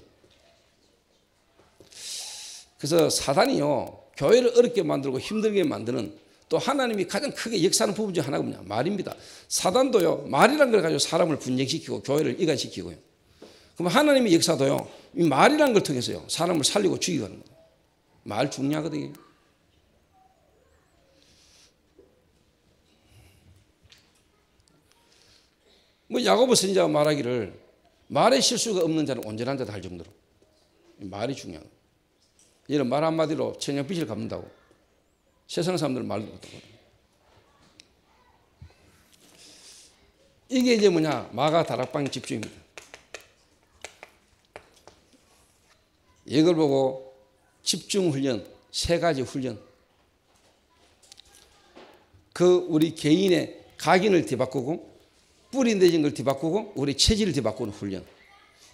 그래서 사단이요, 교회를 어렵게 만들고 힘들게 만드는 또 하나님이 가장 크게 역사하는 부분 중 하나가 뭐냐? 말입니다. 사단도요, 말이란 걸 가지고 사람을 분쟁시키고 교회를 이간시키고요. 그럼 하나님의 역사도요, 이 말이란 걸 통해서요, 사람을 살리고 죽이고 하는 거예요. 말 중요하거든요. 뭐 야고보 선지자가 말하기를 말에 실수가 없는 자는 온전한 자다 할 정도로 말이 중요한 거예요. 이런 말 한마디로 천냥빚을 갚는다고. 세상 사람들은 말도 못하고. 이게 이제 뭐냐? 마가 다락방 집중입니다. 이걸 보고 집중 훈련, 세 가지 훈련. 그 우리 개인의 각인을 뒤바꾸고 뿌리 내진 걸 뒤바꾸고 우리 체질을 뒤바꾸는 훈련.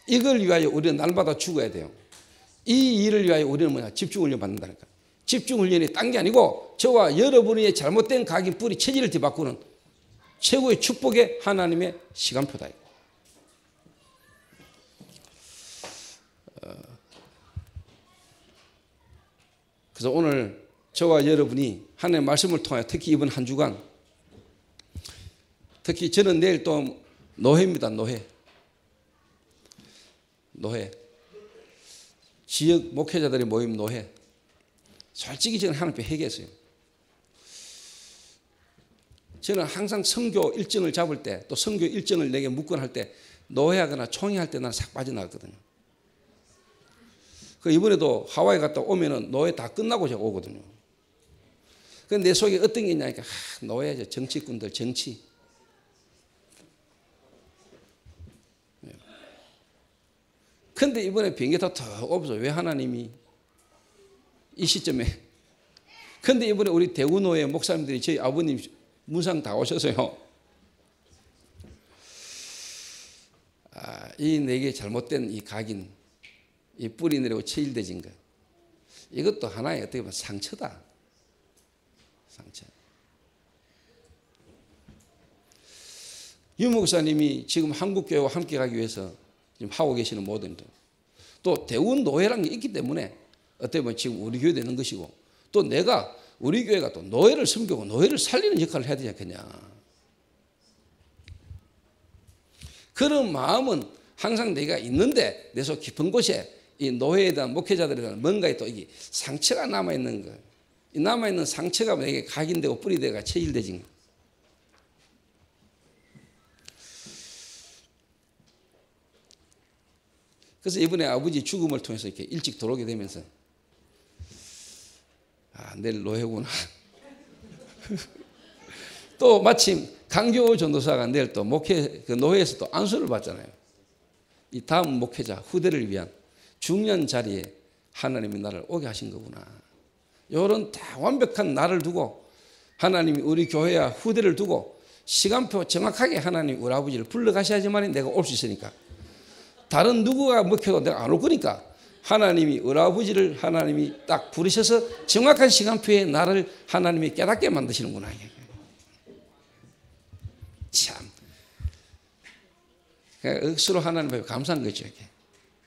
이걸 위하여 우리는 날마다 죽어야 돼요. 이 일을 위하여 우리는 뭐냐? 집중훈련 받는다니까. 집중훈련이 딴 게 아니고 저와 여러분의 잘못된 각인 뿌리 체질을 뒤바꾸는 최고의 축복의 하나님의 시간표다. 그래서 오늘 저와 여러분이 하나님의 말씀을 통하여 특히 이번 한 주간 특히 저는 내일 또 노회입니다. 노회. 지역 목회자들의 모임 노회. 솔직히 저는 하나님 앞에 회개했어요. 저는 항상 선교 일정을 잡을 때 또 선교 일정을 내게 묵건할 때 노회하거나 총회할 때 나는 싹 빠져나갔거든요. 그 이번에도 하와이 갔다 오면은 노회 다 끝나고 제가 오거든요. 근데 내 속에 어떤 게 있냐니까 노회 정치꾼들 정치. 근데 이번에 비행기 타고 더 오면서 왜 하나님이 이 시점에 근데 이번에 우리 대구노회 목사님들이 저희 아버님 문상 다 오셔서요. 이 내게 잘못된 이 각인, 이 뿌리 내리고 체질되진 것, 이것도 하나의 어떻게 보면 상처다. 상처. 유 목사님이 지금 한국교회와 함께 가기 위해서 지금 하고 계시는 모든 것, 또 대구노회라는 게 있기 때문에 어떻게 보면 지금 우리 교회 되는 것이고 또 내가 우리 교회가 또 노예를 섬기고 노예를 살리는 역할을 해야 되지 않겠냐. 그런 마음은 항상 내가 있는데 내 속 깊은 곳에 이 노예에 대한 목회자들에 대한 뭔가에 또 이게 상처가 남아있는 거예요. 이 남아있는 상처가 내게 각인되고 뿌리되고 체질되진 거예요. 그래서 이번에 아버지 죽음을 통해서 이렇게 일찍 들어오게 되면서 내일 노예구나. 또 마침 강교 전도사가 내일 또 목회 그 노예에서 또 안수를 받잖아요. 이 다음 목회자 후대를 위한 중요한 자리에 하나님이 나를 오게 하신 거구나. 이런 다 완벽한 나를 두고 하나님이 우리 교회와 후대를 두고 시간표 정확하게 하나님 우리 아버지를 불러가셔야지만 내가 올 수 있으니까. 다른 누구가 목회도 내가 안 올 거니까 하나님이 우리 아버지를 하나님이 딱 부르셔서 정확한 시간표에 나를 하나님이 깨닫게 만드시는구나. 참. 억수로 하나님 앞에 감사한 거죠. 이게.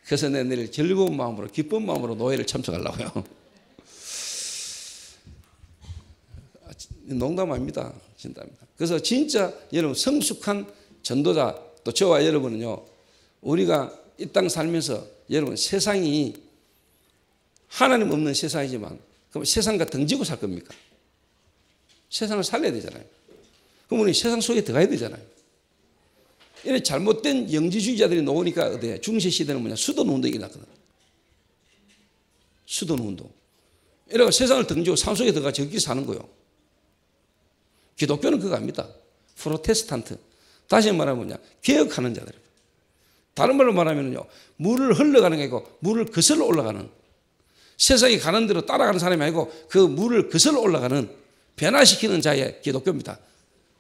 그래서 내일 즐거운 마음으로 기쁜 마음으로 노예를 참석하려고요. 농담 아닙니다. 진짜입니다. 그래서 진짜 여러분 성숙한 전도자 또 저와 여러분은요. 우리가 이 땅 살면서 여러분 세상이 하나님 없는 세상이지만 그럼 세상과 등지고 살 겁니까? 세상을 살려야 되잖아요. 그럼 우리 세상 속에 들어가야 되잖아요. 이런 잘못된 영지주의자들이 나오니까 어때요? 중세 시대는 뭐냐? 수도운동이 일어났거든. 수도운동. 이래가 세상을 등지고 산속에 들어가 저기 사는 거예요. 기독교는 그거 아닙니다. 프로테스탄트. 다시 말하면 뭐냐? 개혁하는 자들. 다른 말로 말하면요. 물을 흘러가는 게 아니고 물을 거슬러 올라가는. 세상이 가는 대로 따라가는 사람이 아니고 그 물을 거슬러 올라가는 변화시키는 자의 기독교입니다.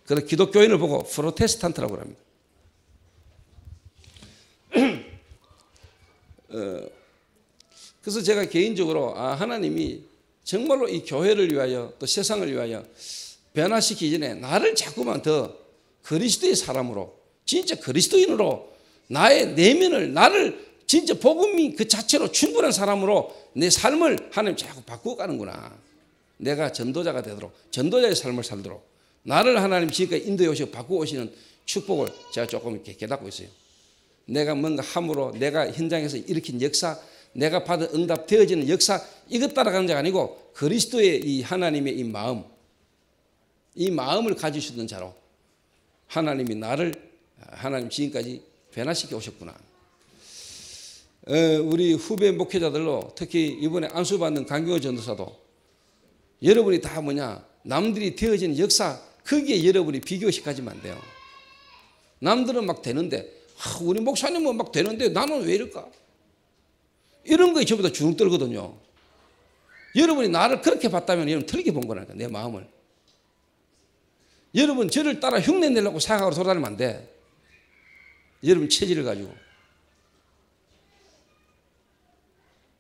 그래서 기독교인을 보고 프로테스탄트라고 합니다. 그래서 제가 개인적으로 하나님이 정말로 이 교회를 위하여 또 세상을 위하여 변화시키기 전에 나를 자꾸만 더 그리스도의 사람으로 진짜 그리스도인으로 나의 내면을 나를 진짜 복음이 그 자체로 충분한 사람으로 내 삶을 하나님 자꾸 바꾸어 가는구나. 내가 전도자가 되도록, 전도자의 삶을 살도록 나를 하나님 지금까지 인도해 오시고 바꾸어 오시는 축복을 제가 조금 이렇게 깨닫고 있어요. 내가 뭔가 함으로 내가 현장에서 일으킨 역사, 내가 받은 응답 되어지는 역사, 이것 따라가는 자가 아니고 그리스도의 이 하나님의 이 마음, 이 마음을 가지시던 자로 하나님이 나를 하나님 지금까지 변화시켜 오셨구나. 우리 후배 목회자들로 특히 이번에 안수받는 강경호 전도사도 여러분이 다 뭐냐, 남들이 되어지는 역사, 거기에 여러분이 비교식하지면 안 돼요. 남들은 막 되는데 우리 목사님은 막 되는데 나는 왜 이럴까? 이런 거에 전부 다 주눅 들거든요. 여러분이 나를 그렇게 봤다면 여러분 틀리게 본 거라니까, 내 마음을. 여러분 저를 따라 흉내 내려고 생각하고 돌아다니면 안 돼. 여러분 체질을 가지고.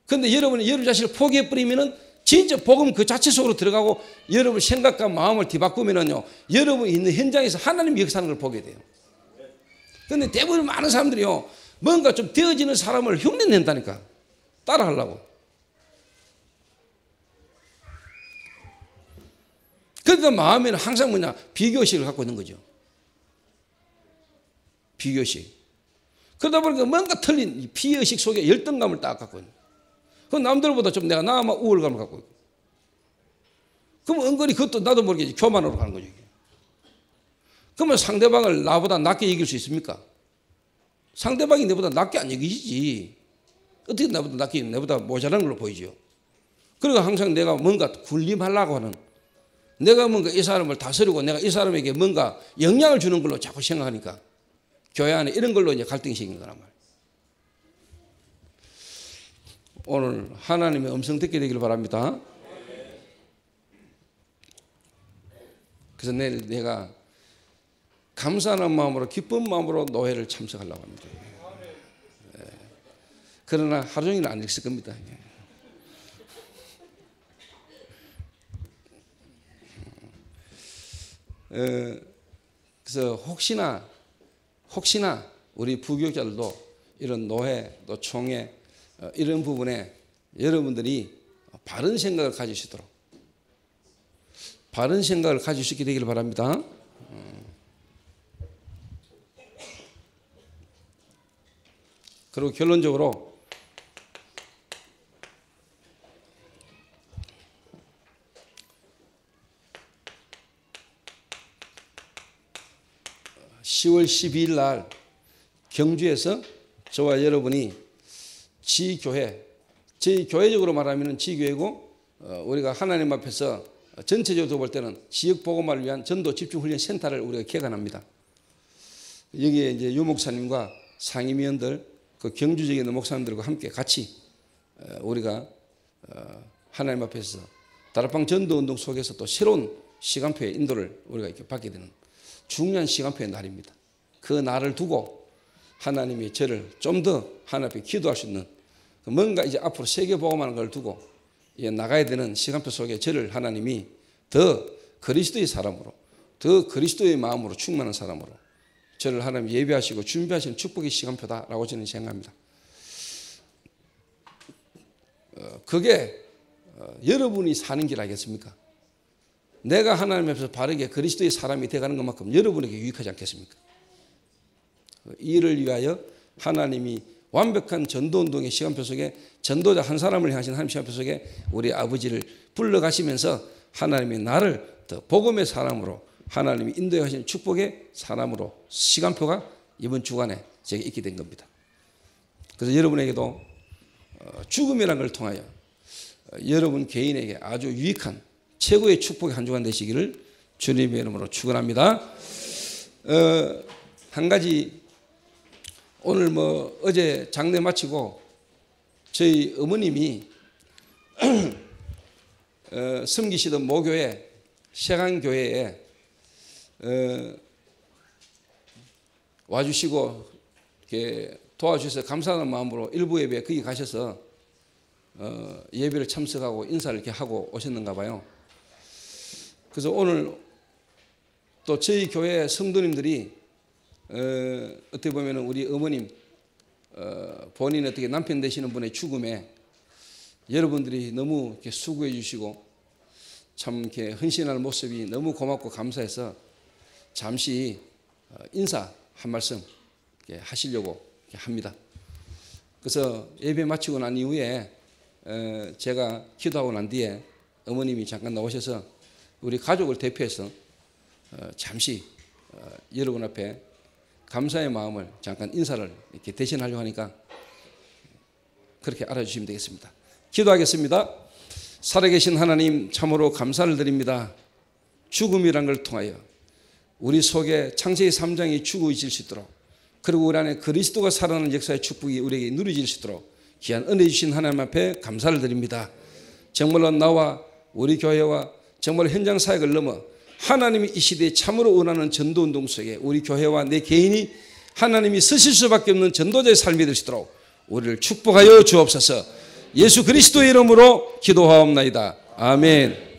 그런데 여러분이 여러분 자신을 포기해버리면은 진짜 복음 그 자체 속으로 들어가고 여러분 생각과 마음을 뒤바꾸면은요, 여러분이 있는 현장에서 하나님 역사하는 걸 보게 돼요. 그런데 대부분 많은 사람들이요, 뭔가 좀 되어지는 사람을 흉내 낸다니까, 따라하려고. 그러니까 마음에는 항상 뭐냐, 비교의식을 갖고 있는 거죠. 비교의식. 그러다 보니까 뭔가 틀린 피의식 속에 열등감을 딱 갖고 있는. 그 남들보다 좀 내가 나아만 우월감을 갖고 있고. 그럼 은근히 그것도 나도 모르게 교만으로 가는 거죠. 그러면 상대방을 나보다 낮게 여길 수 있습니까? 상대방이 내보다 낮게 안 여기지. 어떻게 나보다 낮게, 내보다 모자란 걸로 보이죠. 그리고 항상 내가 뭔가 군림하려고 하는, 내가 뭔가 이 사람을 다스리고 내가 이 사람에게 뭔가 영향을 주는 걸로 자꾸 생각하니까 교회 안에 이런 걸로 이제 갈등이 생긴 거란 말이에요. 오늘 하나님의 음성 듣게 되기를 바랍니다. 그래서 내일 내가 감사하는 마음으로 기쁜 마음으로 노회를 참석하려고 합니다. 그러나 하루 종일 안 있을 겁니다. 그래서 혹시나 우리 부교육자들도 이런 노회 또 총회 이런 부분에 여러분들이 바른 생각을 가질 수 있도록, 바른 생각을 가질 수 있게 되기를 바랍니다. 그리고 결론적으로 (10월 12일) 날 경주에서 저와 여러분이 지교회, 저희 교회적으로 말하면 지교회고, 우리가 하나님 앞에서 전체적으로 볼 때는 지역 복음화를 위한 전도 집중 훈련 센터를 우리가 개관합니다. 여기에 이제 유 목사님과 상임위원들, 그 경주지역에 있는 목사님들과 함께 같이 우리가 하나님 앞에서 다락방 전도 운동 속에서 또 새로운 시간표의 인도를 우리가 이렇게 받게 되는 중요한 시간표의 날입니다. 그 날을 두고 하나님이 저를 좀 더 하나님 앞에 기도할 수 있는, 뭔가 이제 앞으로 세계 복음하는 걸 두고 나가야 되는 시간표 속에 저를 하나님이 더 그리스도의 사람으로, 더 그리스도의 마음으로 충만한 사람으로 저를 하나님 예비하시고 준비하시는 축복의 시간표다라고 저는 생각합니다. 그게 여러분이 사는 길 아니겠습니까? 내가 하나님 앞에서 바르게 그리스도의 사람이 되어가는 것만큼 여러분에게 유익하지 않겠습니까? 이를 위하여 하나님이 완벽한 전도운동의 시간표 속에 전도자 한 사람을 향하신 하나님 시간표 속에 우리 아버지를 불러가시면서 하나님이 나를 더 복음의 사람으로, 하나님이 인도해 가시는 축복의 사람으로 시간표가 이번 주간에 제게 있게 된 겁니다. 그래서 여러분에게도 죽음이라는 걸 통하여 여러분 개인에게 아주 유익한 최고의 축복의 한 주간 되시기를 주님의 이름으로 축원합니다. 한 가지, 오늘 어제 장례 마치고 저희 어머님이 섬기시던 모교회 세강교회에 와주시고 이렇게 도와주셔서 감사하는 마음으로 일부 예배에 거기 가셔서 예배를 참석하고 인사를 이렇게 하고 오셨는가 봐요. 그래서 오늘 또 저희 교회 성도님들이 어떻게 보면 우리 어머님 본인 어떻게 남편 되시는 분의 죽음에 여러분들이 너무 이렇게 수고해 주시고 참 이렇게 헌신하는 모습이 너무 고맙고 감사해서 잠시 인사 한 말씀 하시려고 합니다. 그래서 예배 마치고 난 이후에 제가 기도하고 난 뒤에 어머님이 잠깐 나오셔서 우리 가족을 대표해서 잠시 여러분 앞에 감사의 마음을 잠깐 인사를 이렇게 대신하려고 하니까 그렇게 알아주시면 되겠습니다. 기도하겠습니다. 살아계신 하나님 참으로 감사를 드립니다. 죽음이란 걸 통하여 우리 속에 창세기 3장이 죽어질 수 있도록, 그리고 우리 안에 그리스도가 살아나는 역사의 축복이 우리에게 누려질 수 있도록 귀한 은혜 주신 하나님 앞에 감사를 드립니다. 정말로 나와 우리 교회와 정말 현장 사역을 넘어 하나님이 이 시대에 참으로 원하는 전도운동 속에 우리 교회와 내 개인이 하나님이 쓰실 수밖에 없는 전도자의 삶이 될 수 있도록 우리를 축복하여 주옵소서. 예수 그리스도의 이름으로 기도하옵나이다. 아멘.